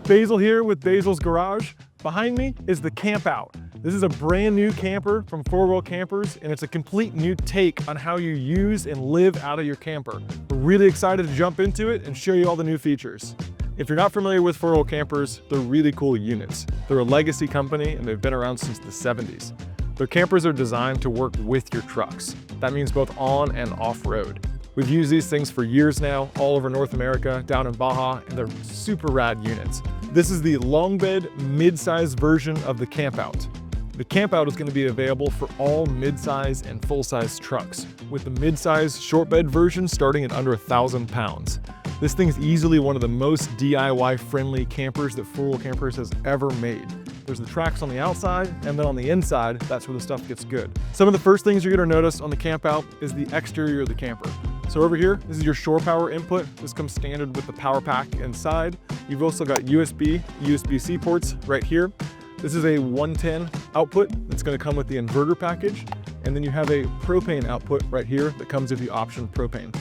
Basil here with Basil's Garage. Behind me is the CampOut. This is a brand new camper from Four Wheel Campers, and it's a complete new take on how you use and live out of your camper. We're really excited to jump into it and show you all the new features. If you're not familiar with Four Wheel Campers, they're really cool units. They're a legacy company and they've been around since the 70s. Their campers are designed to work with your trucks. That means both on and off-road. We've used these things for years now, all over North America, down in Baja, and they're super rad units. This is the long bed, mid-size version of the CampOut. The CampOut is going to be available for all mid-size and full-size trucks, with the mid-size short bed version starting at under 1,000 pounds. This thing's easily one of the most DIY-friendly campers that Four Wheel Campers has ever made. There's the tracks on the outside, and then on the inside, that's where the stuff gets good. Some of the first things you're going to notice on the CampOut is the exterior of the camper. So over here, this is your shore power input. This comes standard with the power pack inside. You've also got USB, USB-C ports right here. This is a 110 output that's going to come with the inverter package. And then you have a propane output right here that comes with the option propane.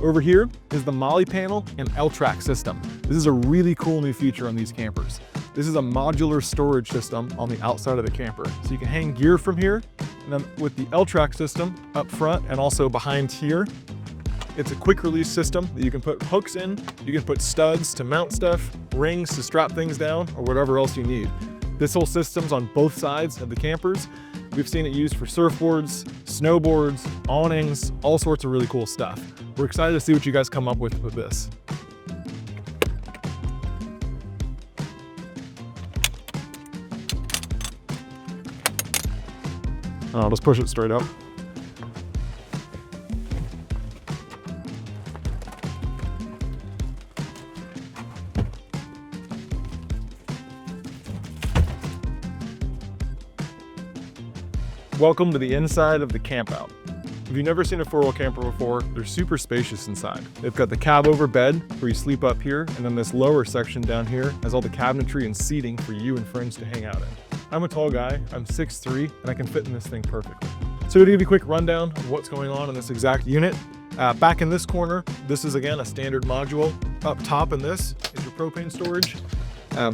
Over here is the Molly panel and L-track system. This is a really cool new feature on these campers. This is a modular storage system on the outside of the camper. So you can hang gear from here, and then with the L-track system up front and also behind here, it's a quick release system that you can put hooks in, you can put studs to mount stuff, rings to strap things down, or whatever else you need. This whole system's on both sides of the campers. We've seen it used for surfboards, snowboards, awnings, all sorts of really cool stuff. We're excited to see what you guys come up with this. I'll just push it straight up. Welcome to the inside of the CampOut. If you've never seen a four-wheel camper before, they're super spacious inside. They've got the cab over bed where you sleep up here, and then this lower section down here has all the cabinetry and seating for you and friends to hang out in. I'm a tall guy, I'm 6'3", and I can fit in this thing perfectly. So to give you a quick rundown of what's going on in this exact unit, back in this corner, this is again a standard module. Up top in this is your propane storage.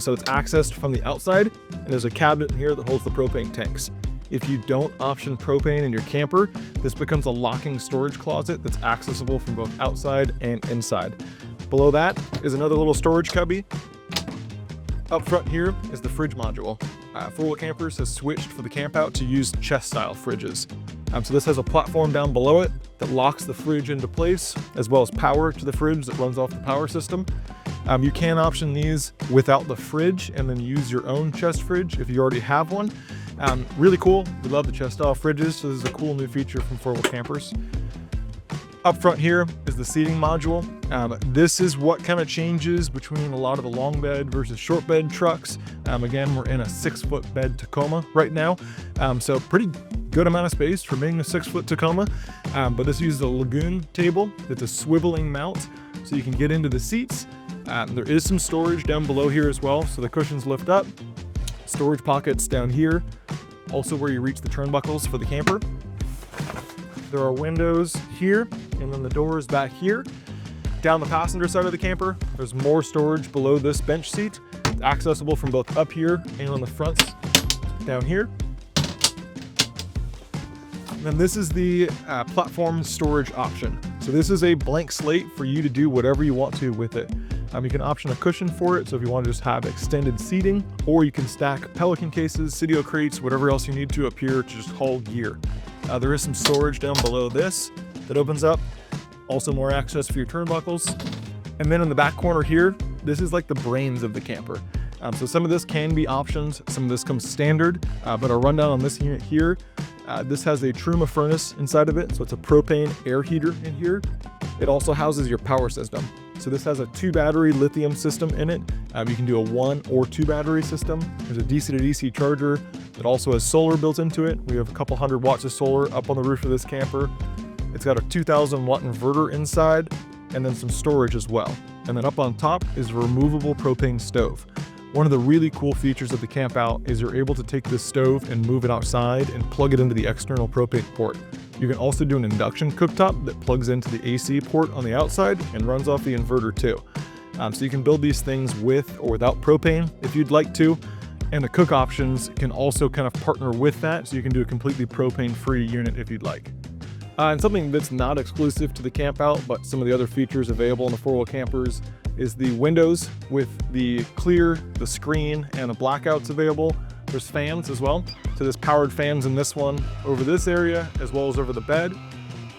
So it's accessed from the outside, and there's a cabinet in here that holds the propane tanks. If you don't option propane in your camper, this becomes a locking storage closet that's accessible from both outside and inside. Below that is another little storage cubby. Up front here is the fridge module. Four Wheel Campers has switched for the CampOut to use chest-style fridges. So this has a platform down below it that locks the fridge into place, as well as power to the fridge that runs off the power system. You can option these without the fridge and then use your own chest fridge if you already have one. Really cool. We love the chest-style fridges, so this is a cool new feature from Four Wheel Campers. Up front here is the seating module. This is what kind of changes between a lot of the long bed versus short bed trucks. Again, we're in a 6-foot bed Tacoma right now, so pretty good amount of space for being a 6-foot Tacoma. But this uses a lagoon table. It's a swiveling mount, so you can get into the seats. There is some storage down below here as well, so the cushions lift up. Storage pockets down here, also where you reach the turnbuckles for the camper. There are windows here, and then the doors back here. Down the passenger side of the camper, there's more storage below this bench seat. It's accessible from both up here and on the fronts down here. And then this is the platform storage option. So this is a blank slate for you to do whatever you want to with it. You can option a cushion for it, so if you want to just have extended seating, or you can stack Pelican cases, Cydio crates, whatever else you need to up here to just haul gear. There is some storage down below this that opens up. Also more access for your turnbuckles. And then in the back corner here, this is like the brains of the camper. So some of this can be options, some of this comes standard, but a rundown on this unit here. This has a Truma furnace inside of it, so it's a propane air heater in here. It also houses your power system. So this has a 2-battery lithium system in it. You can do a 1 or 2 battery system. There's a DC to DC charger that also has solar built into it. We have a couple 100 watts of solar up on the roof of this camper. It's got a 2,000 watt inverter inside, and then some storage as well. And then up on top is a removable propane stove. One of the really cool features of the CampOut is you're able to take this stove and move it outside and plug it into the external propane port. You can also do an induction cooktop that plugs into the AC port on the outside and runs off the inverter too. So you can build these things with or without propane if you'd like to. And the cook options can also kind of partner with that, so you can do a completely propane-free unit if you'd like. And something that's not exclusive to the CampOut, but some of the other features available in the four-wheel campers is the windows with the clear, the screen, and the blackouts available. There's fans as well. So there's powered fans in this one over this area, as well as over the bed.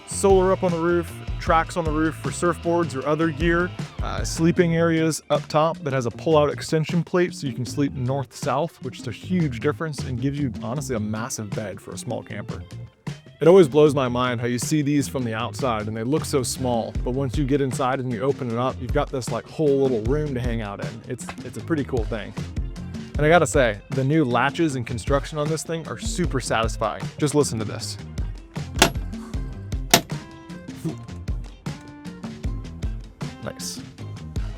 Solar up on the roof, tracks on the roof for surfboards or other gear. Sleeping areas up top that has a pull-out extension plate so you can sleep north-south, which is a huge difference and gives you, honestly, a massive bed for a small camper. It always blows my mind how you see these from the outside and they look so small, but once you get inside and you open it up, you've got this like whole little room to hang out in. It's a pretty cool thing. And I gotta say, the new latches and construction on this thing are super satisfying. Just listen to this. Nice.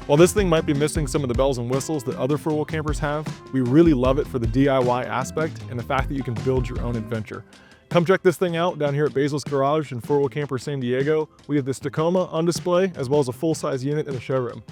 While this thing might be missing some of the bells and whistles that other four-wheel campers have, we really love it for the DIY aspect and the fact that you can build your own adventure. Come check this thing out down here at Basil's Garage in Four Wheel Camper San Diego. We have this Tacoma on display, as well as a full-size unit in the showroom.